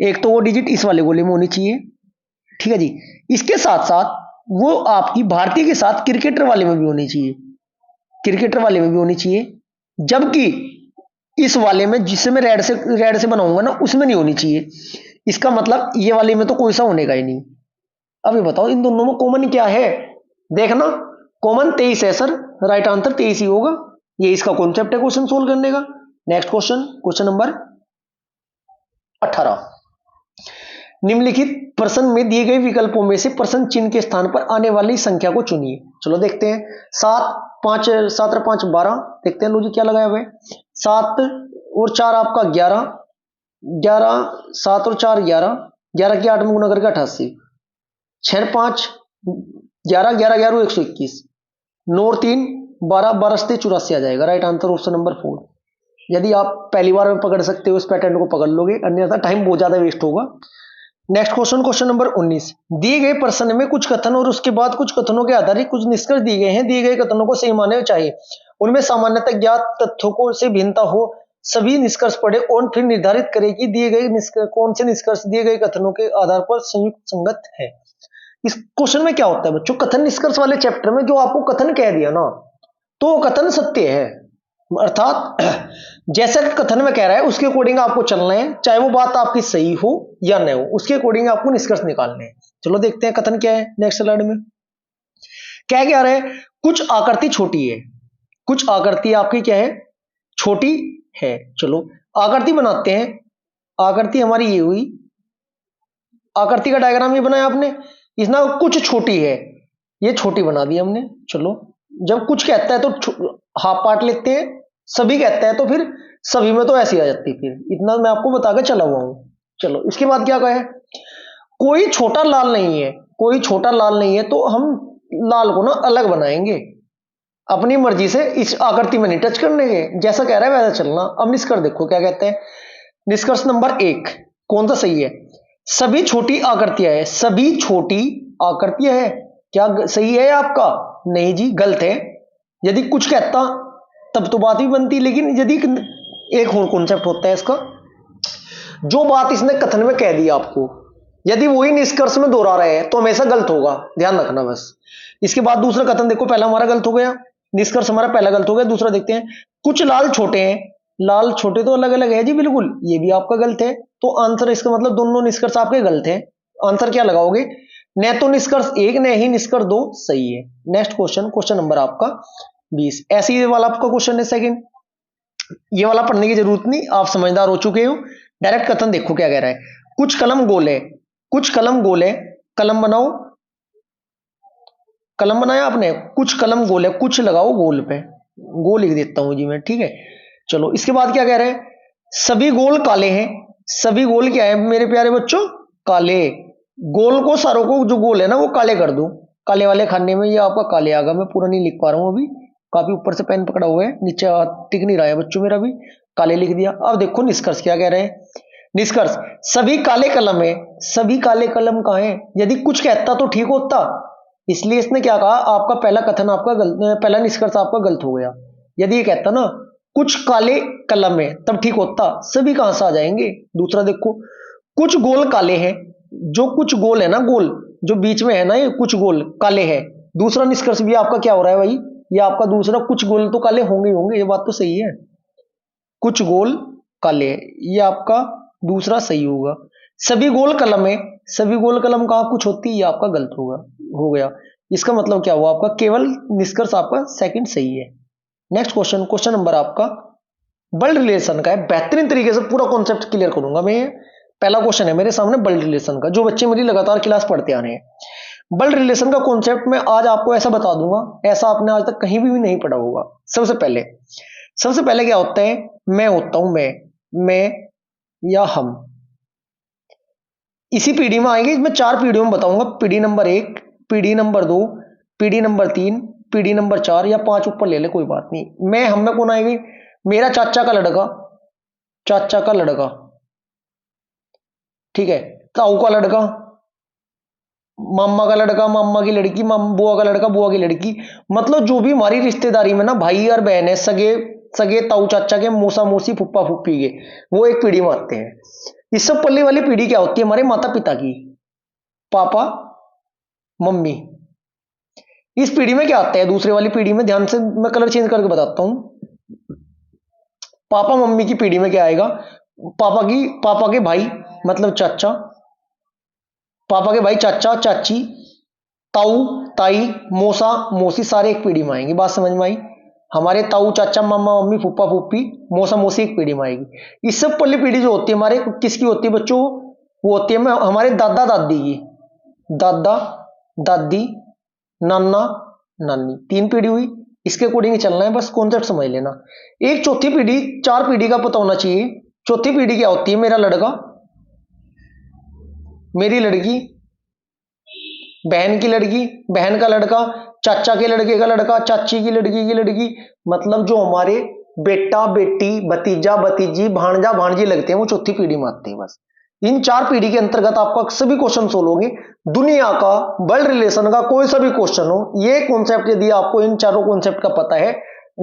एक तो वो डिजिट इस वाले गोले में होनी चाहिए, ठीक है जी। इसके साथ साथ वो आपकी भारतीय के साथ क्रिकेटर वाले में भी होनी चाहिए, क्रिकेटर वाले में भी होनी चाहिए, जबकि इस वाले में जिसे मैं रेड से बनाऊंगा ना उसमें नहीं होनी चाहिए। इसका मतलब ये वाले में तो कोई सा होने का ही नहीं। अब ये बताओ इन दोनों में कॉमन क्या है, देखना कॉमन 23 है सर, राइट आंसर 23 ही होगा। ये इसका कॉन्सेप्ट है क्वेश्चन सोल्व करने का। Next question, question number 18। निम्नलिखित प्रश्न में दिए गए विकल्पों में से प्रश्न चिन्ह के स्थान पर आने वाली संख्या को चुनिए। चलो देखते हैं। 7 5 7 और 5 12, देखते हैं लो जी क्या लगाया हुआ है। 7 और 4 आपका 11, 11 7 और 4 11, 11 की 8 में गुना करके 88, 6 5 11 11 11 121, 9 और 3 12 12 से 84 आ जाएगा। Right answer option number 4। यदि आप पहली बार में पकड़ सकते हो इस पैटर्न को पकड़ लोगे, अन्यथा टाइम बहुत ज्यादा वेस्ट होगा। Next question, question number 19। दिए गए प्रश्न में कुछ कथन और उसके बाद कुछ कथनों के आधारित कुछ निष्कर्ष दिए गए हैं। दिए गए कथनों को सही मानने चाहिए, उनमें सामान्यतः ज्ञात तथ्यों को से भिन्नता हो। सभी निष्कर्ष पढ़े और फिर निर्धारित करें कि दिए गए कौन से निष्कर्ष दिए गए कथनों के आधार पर संयुक्त संगत है। इस क्वेश्चन में क्या होता है बच्चों, कथन निष्कर्ष वाले चैप्टर में जो आपको कथन कह दिया ना तो कथन सत्य है, अर्थात जैसा कथन में कह रहा है उसके अकॉर्डिंग आपको चलना है, चाहे वो बात आपकी सही हो या न हो, उसके अकॉर्डिंग आपको निष्कर्ष निकालने हैं। चलो देखते हैं कथन क्या है नेक्स्ट स्लाइड में क्या रहा है। कुछ आकृति छोटी है, कुछ आकृति आपकी क्या है, छोटी है। चलो आकृति बनाते हैं। आकृति हमारी ये हुई, आकृति का डायग्राम ये बनाया आपने, इसना कुछ छोटी है, ये छोटी बना दी हमने। चलो जब कुछ कहता है तो हाफ पार्ट लेते हैं, सभी कहता है तो फिर सभी में तो ऐसी आ जाती है, फिर इतना मैं आपको बता के चला हुआ हूं। चलो इसके बाद क्या कहे, कोई छोटा लाल नहीं है, कोई छोटा लाल नहीं है, तो हम लाल को ना अलग बनाएंगे अपनी मर्जी से, इस आकृति में नहीं टच करने के, जैसा कह रहा है वैसा चलना। अब निष्कर्ष देखो क्या कहते हैं। निष्कर्ष नंबर 1 कौन सा सही है, सभी छोटी आकृतियां है, सभी छोटी आकृतियां है। क्या सही है आपका, नहीं जी गलत है। यदि कुछ कहता तब तो बात भी बनती, लेकिन यदि एक और कॉन्सेप्ट होता है इसका, जो बात इसने कथन में कह दी आपको, यदि वही निष्कर्ष में दोहरा रहे हैं तो हमेशा गलत होगा, ध्यान रखना बस। इसके बाद दूसरा कथन देखो, पहला हमारा गलत हो गया, निष्कर्ष हमारा पहला गलत हो गया। दूसरा देखते हैं, कुछ लाल छोटे हैं, लाल छोटे तो अलग अलग है जी, बिल्कुल ये भी आपका गलत है। तो आंसर इसका मतलब दोनों निष्कर्ष आपके गलत है। आंसर क्या लगाओगे, न तो निष्कर्ष 1 न ही निष्कर्ष 2 सही है। नेक्स्ट क्वेश्चन, क्वेश्चन नंबर आपका 20, ऐसे ही वाला आपका क्वेश्चन है सेकंड, ये वाला पढ़ने की जरूरत नहीं, आप समझदार हो चुके हो। डायरेक्ट कथन देखो क्या कह रहा है, कुछ कलम गोल है, कुछ कलम गोल है, कलम बनाओ, कलम बनाया आपने, कुछ कलम गोल है, कुछ लगाओ गोल पे, गोल लिख देता हूं जी मैं, ठीक है। चलो इसके बाद क्या कह रहे हैं, सभी गोल काले हैं, सभी गोल क्या है मेरे प्यारे बच्चों, काले। गोल को सारों को जो गोल है ना वो काले कर दो, काले वाले खाने में ये आपका काले आ गया। मैं पूरा नहीं लिख पा रहा हूं अभी, काफी ऊपर से पेन पकड़ा हुआ है, नीचे टिक नहीं रहा है बच्चों मेरा भी, काले लिख दिया। अब देखो निष्कर्ष क्या कह रहे हैं, निष्कर्ष सभी काले कलम है, सभी काले कलम कहां है। यदि कुछ कहता तो ठीक होता, इसलिए इसने क्या कहा, आपका पहला कथन आपका गलत, पहला निष्कर्ष आपका गलत हो गया। यदि ये कहता ना कुछ काले कलम है तब ठीक होता, सभी कहां से आ जाएंगे। दूसरा देखो, कुछ गोल काले हैं, जो कुछ गोल है ना, गोल जो बीच में है ना, ये कुछ गोल काले हैं। दूसरा निष्कर्ष भी आपका क्या हो रहा है भाई, ये आपका दूसरा, कुछ गोल तो काले होंगे ही होंगे, ये बात तो सही है, कुछ गोल काले, ये आपका दूसरा सही होगा। सभी गोल कलम है, सभी गोल कलम कहां कुछ होती है, ये आपका गलत होगा, हो गया। इसका मतलब क्या हुआ, आपका केवल निष्कर्ष आपका सेकंड सही है। नेक्स्ट क्वेश्चन, क्वेश्चन नंबर आपका ब्लड रिलेशन का है, बेहतरीन तरीके से पूरा कॉन्सेप्ट क्लियर करूंगा मैं। पहला क्वेश्चन है मेरे सामने ब्लड रिलेशन का, जो बच्चे मेरी लगातार क्लास पढ़ते आ रहे हैं। ब्लड रिलेशन का कॉन्सेप्ट मैं आज आपको ऐसा बता दूंगा, ऐसा आपने आज तक कहीं भी नहीं पढ़ा होगा। सबसे पहले क्या होता है, मैं होता हूं मैं या हम, इसी पीढ़ी में आएंगे। मैं 4 पीढ़ियों में बताऊंगा, पीढ़ी नंबर 1, पीढ़ी नंबर 2, पीढ़ी नंबर 3, पीढ़ी नंबर 4 या 5 ऊपर ले ले कोई बात नहीं। मैं हम में कौन आएगी, मेरा चाचा का लड़का, चाचा का लड़का, ठीक है, ताऊ का लड़का, मामा का लड़का, मामा की लड़की, बुआ का लड़का, बुआ की लड़की, मतलब जो भी हमारी रिश्तेदारी में ना भाई और बहन है, सगे सगे ताऊ चाचा के, मौसा मौसी, फुप्पा फुप्पी के, वो एक पीढ़ी में आते हैं। इस सब पल्ले वाली पीढ़ी क्या होती है, हमारे माता पिता की, पापा मम्मी। इस पीढ़ी में क्या आता है, दूसरे वाली पीढ़ी में, ध्यान से मैं कलर चेंज करके बताता हूं। पापा मम्मी की पीढ़ी में क्या आएगा, पापा के भाई मतलब चाचा, पापा के भाई चाचा चाची, ताऊ ताई, मौसा मौसी, सारे एक पीढ़ी में आएंगे। बात समझ में आई, हमारे ताऊ चाचा मामा मम्मी फुप्पा फुप्पी मौसा मौसी एक पीढ़ी में आएगी। इस सब पल्ली पीढ़ी जो होती है हमारे किसकी होती है बच्चों, वो होती है हमारे दादा दादी की, दादा दादी नाना नानी, 3 पीढ़ी हुई। इसके अकॉर्डिंग चलना है, बस कॉन्सेप्ट समझ लेना। एक चौथी पीढ़ी, 4 पीढ़ी का पता होना चाहिए। चौथी पीढ़ी क्या होती है, मेरा लड़का, मेरी लड़की, बहन की लड़की, बहन का लड़का, चाचा के लड़के का लड़का, चाची की लड़की, मतलब जो हमारे बेटा बेटी भतीजा भतीजी भांजा भांजी लगते हैं वो चौथी पीढ़ी में आते हैं। बस इन 4 पीढ़ी के अंतर्गत आपका सभी क्वेश्चन सोल्व होंगे। दुनिया का ब्लड रिलेशन का कोई सा भी क्वेश्चन हो, ये कॉन्सेप्ट यदि आपको इन चारों कॉन्सेप्ट का पता है,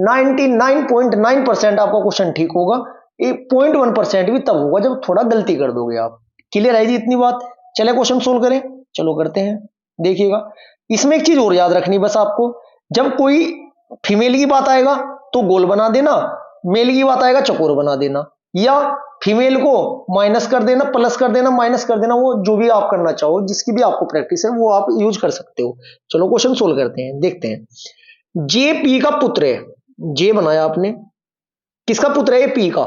99.9% आपका क्वेश्चन ठीक होगा। 0.1% भी तब होगा जब थोड़ा गलती कर दोगे आप। क्लियर है जी इतनी बात। चले क्वेश्चन सोल्व करें, चलो करते हैं। देखिएगा, इसमें एक चीज और याद रखनी बस आपको, जब कोई फीमेल की बात आएगा तो गोल बना देना, मेल की बात आएगा चकोर बना देना, या फीमेल को माइनस कर देना, प्लस कर देना, माइनस कर देना, वो जो भी आप करना चाहो, जिसकी भी आपको प्रैक्टिस है वो आप यूज कर सकते हो। चलो क्वेश्चन सोल्व करते हैं, देखते हैं। जे पी का पुत्र है, जे बनाया आपने, किसका पुत्र है ये? पी का।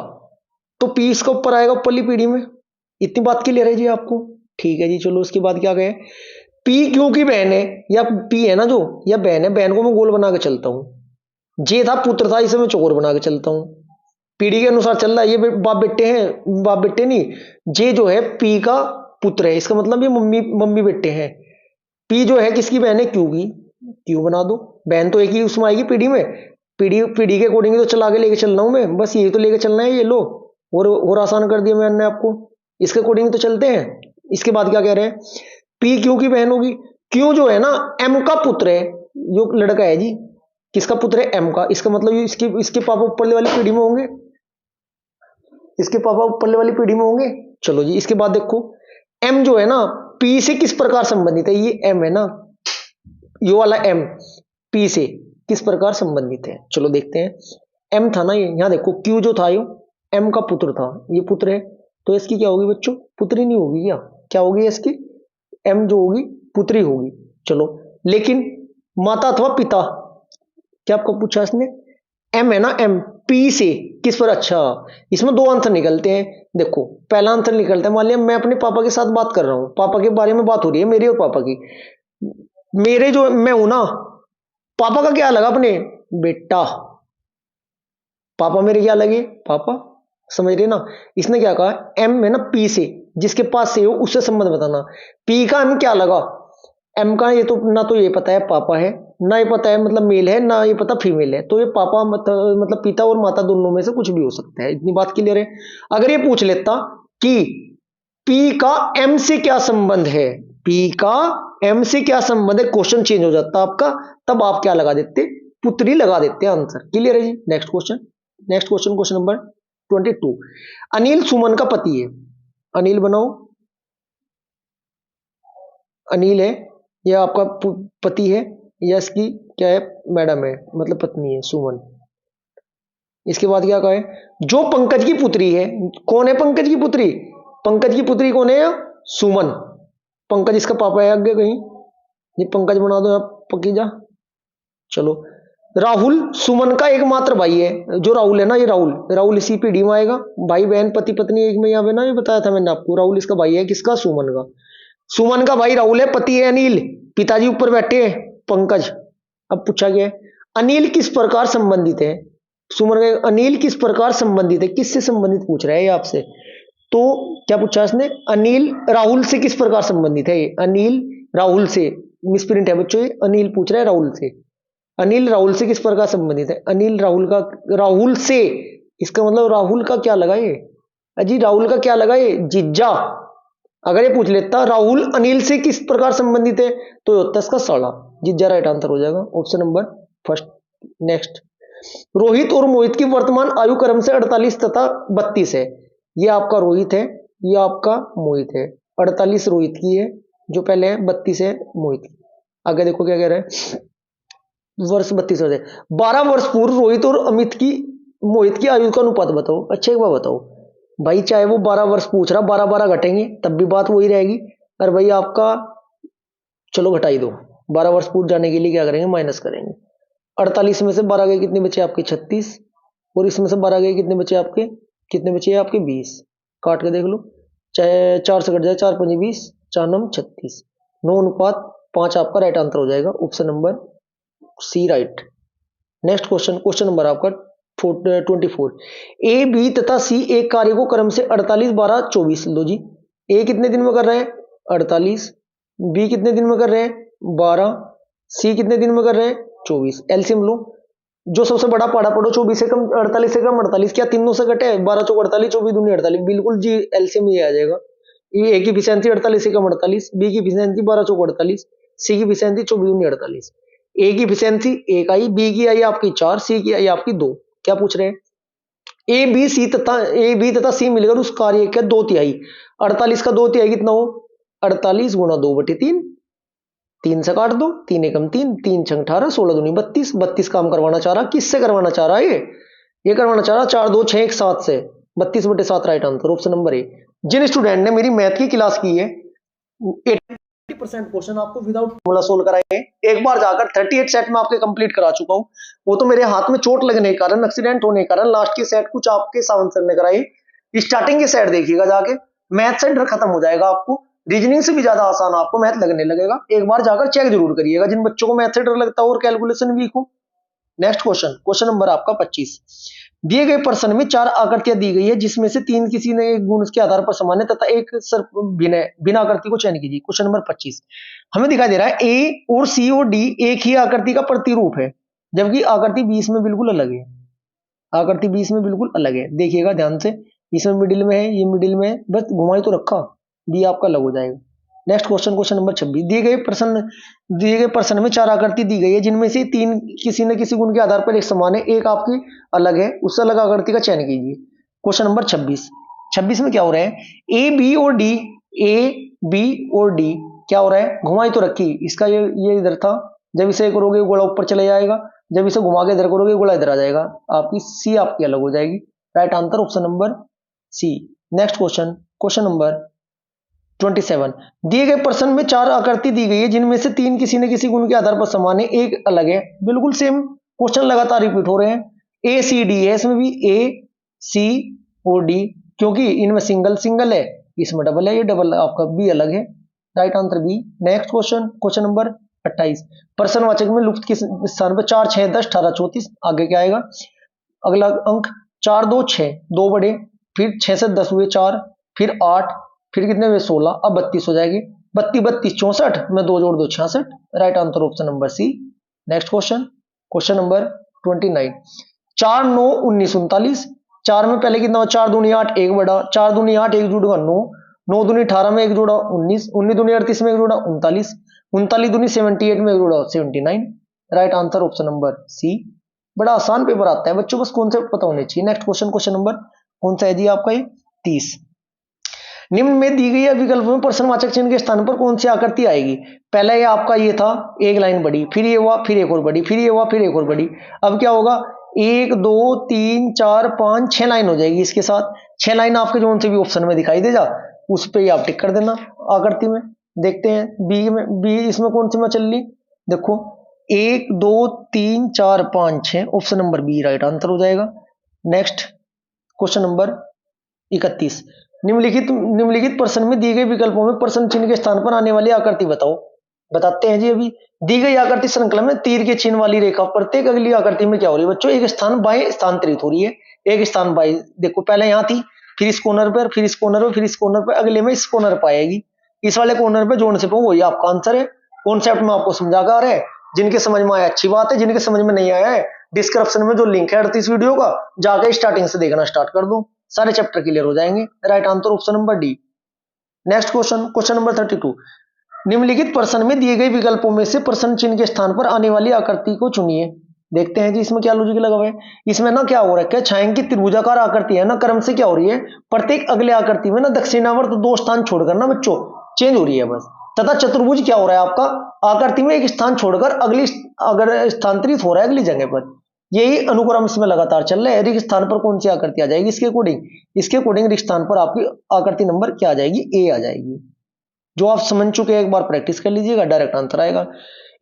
तो पी इसका ऊपर आएगा ऊपरली पीढ़ी में। इतनी बात क्लियर है जी आपको? ठीक है जी। चलो उसके बाद क्या कहे, पी क्यू की बहन है, या पी है ना जो, या बहन है, बहन को मैं गोल बना के चलता हूं। जे था पुत्र था, इसे मैं चौकोर बना के चलता हूं। पीढ़ी के अनुसार चल रहा है, ये बाप बेटे हैं, बाप बेटे नहीं। जे जो है पी का पुत्र है, इसका मतलब ये मम्मी मम्मी बेटे हैं। पी जो है किसकी बहन है? क्यू की। क्यू बना दो। बहन तो एक ही उसमें आएगी पीढ़ी में। पीढ़ी पीढ़ी के अकॉर्डिंग तो चला के लेके चल रहा हूं मैं, बस यही तो लेके चलना है। ये लो, और आसान कर दिया मैंने आपको। इसके अकॉर्डिंग तो चलते हैं। इसके बाद क्या कह रहे हैं, पी क्यू की बहन होगी। क्यू जो है ना एम का पुत्र है, जो लड़का है जी, किसका पुत्र है? एम का। इसका मतलब इसके इसके पापा ऊपर वाली पीढ़ी में होंगे, इसके पापा ऊपर वाली पीढ़ी में होंगे। चलो जी, इसके बाद देखो, एम जो है ना पी से किस प्रकार संबंधित है? ये एम है ना, ये वाला एम पी से किस प्रकार संबंधित है? चलो देखते हैं। एम था ना ये, यहां देखो क्यू जो था ये एम का पुत्र था, ये पुत्र है, तो इसकी क्या होगी बच्चों? पुत्री नहीं होगी क्या? क्या होगी इसकी? एम जो होगी पुत्री होगी। चलो, लेकिन माता अथवा पिता, क्या आपको पूछा इसने? एम है ना, एम पी से किस पर? अच्छा, इसमें दो आंसर निकलते हैं। देखो, पहला आंसर निकलता है, मान लिया मैं अपने पापा के साथ बात कर रहा हूं, पापा के बारे में बात हो रही है मेरी और पापा की। मेरे जो मैं हूं ना, पापा का क्या लगा? अपने बेटा। पापा मेरे क्या लगे? पापा। समझ रहे ना? इसने क्या कहा, एम है ना पी से, जिसके पास से हो उससे संबंध बताना। पी का एम क्या लगा? एम का ये तो ना, तो ये पता है पापा है, ना ये पता है मतलब मेल है, ना ये पता फीमेल है, तो ये पापा मतलब पिता और माता दोनों में से कुछ भी हो सकता है। इतनी बात क्लियर है। अगर ये पूछ लेता कि पी का एम से क्या संबंध है, पी का एम से क्या संबंध है, क्वेश्चन चेंज हो जाता आपका। तब आप क्या लगा देते? पुत्री लगा देते। आंसर क्लियर है जी। Next question, question number 22। Anil Suman का पति है। अनिल बनाओ। अनिल है, यह आपका पति है, या इसकी क्या है? मैडम है, मतलब पत्नी है सुमन। इसके बाद क्या कहा है, जो पंकज की पुत्री है। कौन है पंकज की पुत्री? पंकज की पुत्री कौन है? सुमन। पंकज इसका पापा है आगे कहीं, ये पंकज बना दो आप पक्की जा। चलो, राहुल सुमन का एकमात्र भाई है। जो राहुल है ना, ये राहुल, राहुल इसी पीढ़ी में आएगा। भाई बहन पति पत्नी एक में, यहाँ पे ना ये बताया था मैंने आपको। राहुल इसका भाई है, किसका? सुमन का। सुमन का भाई राहुल है, पति है अनिल, पिताजी ऊपर बैठे हैं पंकज। अब पूछा गया है, अनिल किस प्रकार संबंधित है? सुमन का अनिल किस प्रकार संबंधित है, किससे संबंधित पूछ रहा है ये आपसे। तो क्या पूछा इसने, अनिल राहुल से किस प्रकार संबंधित है? ये अनिल राहुल से, मिसप्रिंट है बच्चों, ये अनिल पूछ रहा है राहुल से। अनिल राहुल से किस प्रकार संबंधित है? अनिल राहुल का, राहुल से, इसका मतलब राहुल का क्या लगा ये? अजी राहुल का क्या लगा ये? जीजा। अगर ये पूछ लेता राहुल अनिल से किस प्रकार संबंधित है, तो होता इसका साला। जीजा राइट आंसर हो जाएगा, option number first. Next, Rohit और मोहित की वर्तमान आयु क्रम से 48 तथा 32 है। ये आपका रोहित है, ये आपका मोहित है। 48 रोहित की है जो पहले है, 32 है मोहित की। आगे देखो क्या कह रहा है, वर्ष 32 हो जाए। 12 वर्ष पूर्व रोहित और अमित की, मोहित की आयु का अनुपात बताओ। अच्छा एक बार बताओ भाई, चाहे वो 12 वर्ष पूछ रहा, 12 घटेंगे तब भी बात वही रहेगी। और भाई आपका, चलो घटाई दो, 12 वर्ष पूछ जाने के लिए क्या करेंगे? माइनस करेंगे। 48 में से 12 गए कितने बचे आपके? 36। और इसमें से 12 गए कितने बचे आपके? कितने बचे आपके? 20। काट के देख लो, चाहे 4 से कट जाए, 4 5 20, 4 9 36, 9:5 आपका राइट आंसर हो जाएगा, option number C right. Next question, question number आपका 24। ए बी तथा सी एक कार्य को क्रम से 48 12 24। लो जी, ए कितने दिन में कर रहे हैं? 48। बी कितने दिन में कर रहे हैं? 12। सी कितने दिन में कर रहे हैं? 24। एलसीएम लो, जो सबसे बड़ा पढ़ा पढ़ो। 24 से कम 48 से कम 48, क्या तीनों से घटे? 12 चौक 48, 24 दूनी 48, बिल्कुल जी एलसीएम ये आ जाएगा। ए की इफिशिएंसी 48 से कम 48, बी की इफिशिएंसी 12 चौक 48, सी की इफिशिएंसी 24 दूनी 48। ए की इफिशिएंसी 1 आई, बी की आई आपकी 4, सी की आई आपकी 2। क्या पूछ रहे हैं? ए बी तथा सी मिलकर उस कार्य का 2/3, 48 का 2/3 कितना हो? 48 गुणा 2/3, 3 से काट दो, 3 एकम 3, 3 छंग 18, 16 दूनी 32। 32 काम करवाना चाह रहा, किससे करवाना चाह रहा है? ये करवाना चाह रहा 4 2 6 1 7 से। 32/7 right answer, option number A. जिन स्टूडेंट ने मेरी मैथ की क्लास की है 90% क्वेश्चन आपको विदाउट फॉर्मूला सोल्व कराएंगे। एक बार जाकर 38 सेट में आपके कंप्लीट करा चुका हूं। वो तो मेरे हाथ में चोट लगने के कारण, एक्सीडेंट होने के कारण लास्ट के सेट कुछ आपके सावन सर ने कराई। स्टार्टिंग के सेट देखिएगा जाके, मैथ से डर खत्म हो जाएगा आपको। रीजनिंग से भी ज्यादा आसान आपको मैथ लगने लगेगा। एक बार जाकर चेक जरूर करिएगा जिन बच्चों को मैथ से डर लगता हो और कैलकुलेशन वीक हो। नेक्स्ट क्वेश्चन, क्वेश्चन नंबर आपका 25। दिए गए प्रश्न में 4 आकृतियां दी गई है जिसमें से 3 किसी ने एक गुण के आधार पर समान है तथा एक बिना आकृति को चयन कीजिए। क्वेश्चन नंबर 25 हमें दिखाई दे रहा है ए और सी और डी एक ही आकृति का प्रतिरूप है, जबकि आकृति 20 में बिल्कुल अलग है। आकृति 20 में बिल्कुल अलग है, देखिएगा ध्यान से। इसमें मिडिल में है, ये मिडिल में है, बस घुमाई तो रखा, बी आपका अलग हो जाएगा। Next question, question number 26। दिए गए प्रश्न में 4 आकृति दी गई है जिनमें से 3 किसी न किसी गुण के आधार पर एक समान है, एक आपकी अलग है, उससे अलग आकृति का चयन कीजिए। क्वेश्चन नंबर 26 में क्या हो रहा है, ए बी और डी, ए बी और डी क्या हो रहा है, घुमाई तो रखी, इसका ये इधर था, जब इसे करोगे गोला ऊपर चले जाएगा, जब इसे घुमा के इधर करोगे गोला इधर आ जाएगा, आपकी सी आपकी अलग हो जाएगी। Right answer option number C. Next question, question number 27। दिए गए प्रश्न में 4 आकृति दी गई है जिनमें से 3 किसी न किसी गुण के आधार पर समान है, एक अलग है। बिल्कुल सेम क्वेश्चन लगातार रिपीट हो रहे हैं। ए सी डी है, इसमें भी ए सी और डी, क्योंकि इनमें सिंगल सिंगल है, इसमें डबल है, ये डबल आपका बी अलग है। Right answer B. Next question, question number 28। प्रश्नवाचक में लुप्त किस स्थान पर 4 6 10 18 34, आगे क्या आएगा, अगला अंक 4 2 6, 2 बढ़े, फिर 6 से 10 हुए 4, फिर 8, फिर कितने हुए 16, अब 32 हो जाएगी। 32 32 64 में 2 जोड़ दो 66। Right answer option number C. Next question, question number 29। 4 9 19 39, 4 में पहले कितना, 4 दूनी 8, 1 बढ़ा, 4 दूनी 8, 1 जुड़ेगा 9, 9 दूनी 18 में 1 जोड़ा 19, 19 दूनी 38 में 1 जोड़ा 39, 39 दूनी 78 में 1 जोड़ा 79। Right answer option number C. बड़ा आसान पेपर आता है बच्चों, बस कॉन्सेप्ट पता होने चाहिए। नेक्स्ट क्वेश्चन, क्वेश्चन नंबर कौन सा है जी आपका, ये 30। निम्न में दी गई विकल्प में प्रश्नवाचक चिन्ह के स्थान पर कौन सी आकृति आएगी। पहला ये आपका ये था, एक लाइन बढ़ी, फिर ये हुआ, फिर एक और बढ़ी, फिर ये हुआ, फिर एक और बढ़ी। अब क्या होगा, 1 2 3 4 5 6 लाइन हो जाएगी इसके साथ। 6 लाइन आपके जो से भी ऑप्शन में दिखाई दे जा, उस पर आप टिक कर देना आकृति में। देखते हैं बी में, बी इसमें कौन सी में चल रही, देखो 1 2 3 4 5 6, option number B right answer हो जाएगा। Next question number 31। निम्नलिखित प्रश्न में दिए गए विकल्पों में प्रश्न चिन्ह के स्थान पर आने वाली आकृति बताओ। बताते हैं जी। अभी दी गई आकृति श्रृंखला में तीर के चिन्ह वाली रेखा प्रत्येक अगली आकृति में क्या हो रही है बच्चों, एक स्थान बाएं स्थानांतरित हो रही है, एक स्थान बाएं। देखो पहले यहां थी, फिर इस कॉर्नर पर, फिर इस कॉर्नर पर, फिर इस कॉर्नर पर, अगले में इस कॉर्नर पर आएगी, इस वाले कॉर्नर पर जोड़ने से वही आपका आंसर है। कॉन्सेप्ट में आपको समझा कर रहे हैं, जिनके समझ में आया अच्छी बात है, जिनके समझ में नहीं आया है डिस्क्रिप्शन में जो लिंक है 38 वीडियो का, जाकर स्टार्टिंग से देखना स्टार्ट कर दो, सारे चैप्टर क्लियर हो जाएंगे। Right answer option number D. Next question, question number 32। निम्नलिखित प्रश्न में दिए गए विकल्पों में से प्रश्न चिन्ह के स्थान पर आने वाली आकृति को चुनिए। देखते हैं जी इसमें क्या लॉजिक लगा हुआ है। इसमें ना क्या हो रहा है, छायांकित त्रिभुजाकार आकृति है ना, क्रम से क्या हो रही है, प्रत्येक अगले आकृति में ना दक्षिणावर्त 2 स्थान छोड़कर ना बच्चों चेंज हो रही है बस। तथा चतुर्भुज क्या हो रहा है आपका, आकृति में एक स्थान छोड़कर अगली अगर स्थानांतरित हो रहा है अगली जगह पर। यही अनुक्रम इसमें लगातार चल रहा है। रिक्त स्थान पर कौन सी आकृति आ जाएगी, इसके अकॉर्डिंग रिक्त स्थान पर आपकी आकृति नंबर क्या आ जाएगी, ए आ जाएगी। जो आप समझ चुके हैं एक बार प्रैक्टिस कर लीजिएगा, डायरेक्ट आंसर आएगा।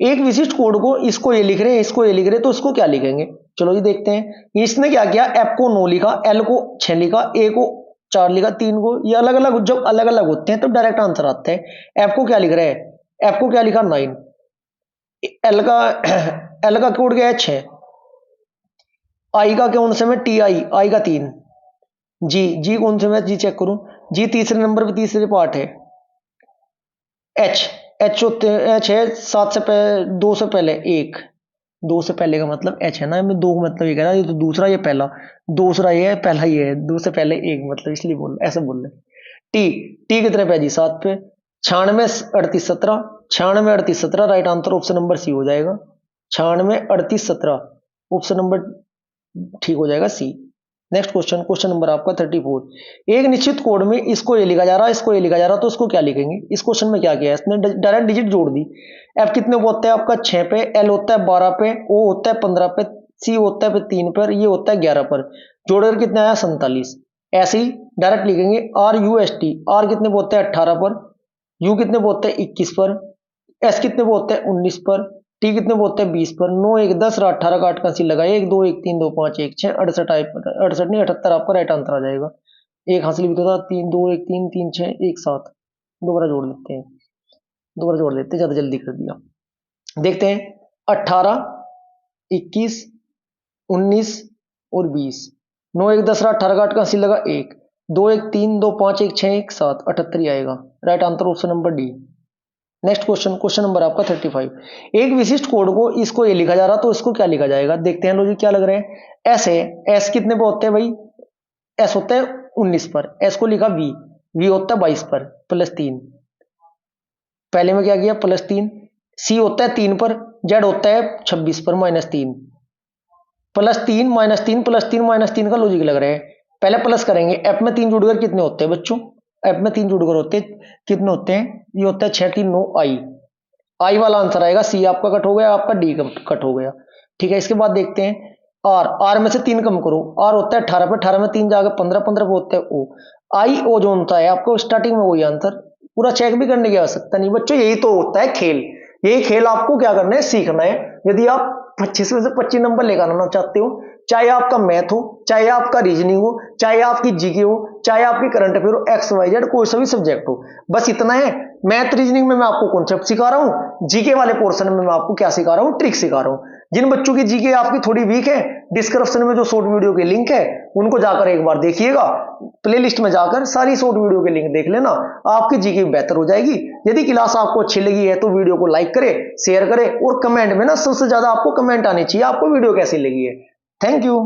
एक विशिष्ट कोड को, इसको ये लिख रहे हैं, इसको ये लिख रहे हैं, तो इसको क्या लिखेंगे, चलो जी देखते हैं। इसने क्या किया, एफ को 9 लिखा, एल को 6 लिखा, ए को 4 लिखा, 3 को, ये अलग अलग, जब अलग अलग होते हैं तो डायरेक्ट आंसर आते हैं। एफ को क्या लिख रहे हैं, एफ को क्या लिखा 9, एल का कोड क्या है 6, आई का कौन से में टी आई का 3, जी कौन से में, जी चेक करूं, जी तीसरे नंबर पे तीसरे पार्ट है, एच है 7 से 2 से पहले 1, 2 से पहले का मतलब एच है ना, मैं 2 मतलब ये कह रहा, ये तो दूसरा, ये पहला, दूसरा ये है, पहला ये है, 2 से पहले 1 मतलब इसलिए बोल ऐसे बोल रहे। टी कितने पे जी 7 पे, 96 38 17, 96 38 17, right answer option number C हो जाएगा। 96 38 17 ऑप्शन नंबर ठीक हो जाएगा सी। नेक्स्ट क्वेश्चन, क्वेश्चन नंबर आपका 34। एक निश्चित कोड में इसको ये लिखा जा रहा है, इसको ये लिखा जा रहा है, तो इसको क्या लिखेंगे। इस क्वेश्चन में क्या किया है, इसने डायरेक्ट डिजिट जोड़ दी। एफ कितने पे होता है आपका 6 पे, एल होता है 12 पे, ओ होता है 15 पे, सी होता है 3 पर, ये होता है 11 पर, जोड़कर कितना आया 47। ऐसे ही डायरेक्ट लिखेंगे R U S T, R कितने पे होता है 18 पर, यू कितने पे होता है 21 पर, एस कितने पे होता है 19 पर, टी कितने पे होता है 20 पर। 9 1 10 18 का 8 का सी लगा 1 2 1 3 2 5 1 6 68 68 नहीं 78 आपका राइट आंसर आ जाएगा। एक हासिल भी तो था 3 2 1 3 3 6 1 7। दोबारा जोड़ लेते हैं, दोबारा जोड़ लेते हैं, ज्यादा जल्दी कर दिया। देखते हैं 18 21 19 और 20। 9 1 10 18 का 8 का 80 लगा 1 2 1 3 2 5 1 6 1 7 78 ही आएगा। Right answer option number D. Next question, question number आपका 35। एक विशिष्ट कोड को इसको ये लिखा जा रहा तो इसको क्या लिखा जाएगा। देखते हैं लोग क्या लग रहे हैं। एस है, एस कितने पे होते हैं भाई, एस होता है 19 पर, एस को लिखा वी, वी होता है 22 पर +3। पहले में क्या किया +3। सी होता है 3 पर, जेड होता है 26 पर -3। +3 -3 +3 -3 का लॉजिक लग रहा है। पहले प्लस करेंगे, एफ में 3 जुड़कर कितने होते हैं बच्चों, एफ में 3 जुड़कर होते हैं कितने होते हैं, ये होता है 6 3 9 आई। आई वाला आंसर आएगा। सी आपका कट हो गया, आपका डी कट हो गया। ठीक है, इसके बाद देखते हैं आर, आर में से 3 कम करो, आर होता है 18 पे, 18 में 3 जाकर 15 15 पे होता है ओ। आई ओ जो होता है आपको स्टार्टिंग में वही आंसर, पूरा चेक भी करने की आवश्यकता नहीं बच्चों, यही तो होता है खेल। यही खेल आपको क्या करना है, सीखना है। यदि आप 25 में से 25 नंबर लेकर आना चाहते हो, चाहे आपका मैथ हो, चाहे आपका रीजनिंग हो, चाहे आपकी जीके हो, चाहे आपकी करंट अफेयर हो, एक्स वाई जेड कोई सा भी सब्जेक्ट हो, बस इतना है। मैथ रीजनिंग में मैं आपको कॉन्सेप्ट सिखा रहा हूं, जीके वाले पोर्शन में मैं आपको क्या सिखा रहा हूं, ट्रिक सिखा रहा हूं। जिन बच्चों की जीके आपकी थोड़ी वीक है, डिस्क्रिप्शन में जो शॉर्ट वीडियो के लिंक है उनको जाकर एक बार देखिएगा, प्लेलिस्ट में जाकर सारी शॉर्ट वीडियो के लिंक देख लेना, आपकी जीके बेहतर हो जाएगी। यदि क्लास आपको अच्छी लगी है तो वीडियो को लाइक करें, शेयर करें और कमेंट में ना सबसे ज्यादा आपको कमेंट आनी चाहिए आपको वीडियो कैसी लगी है। Thank you.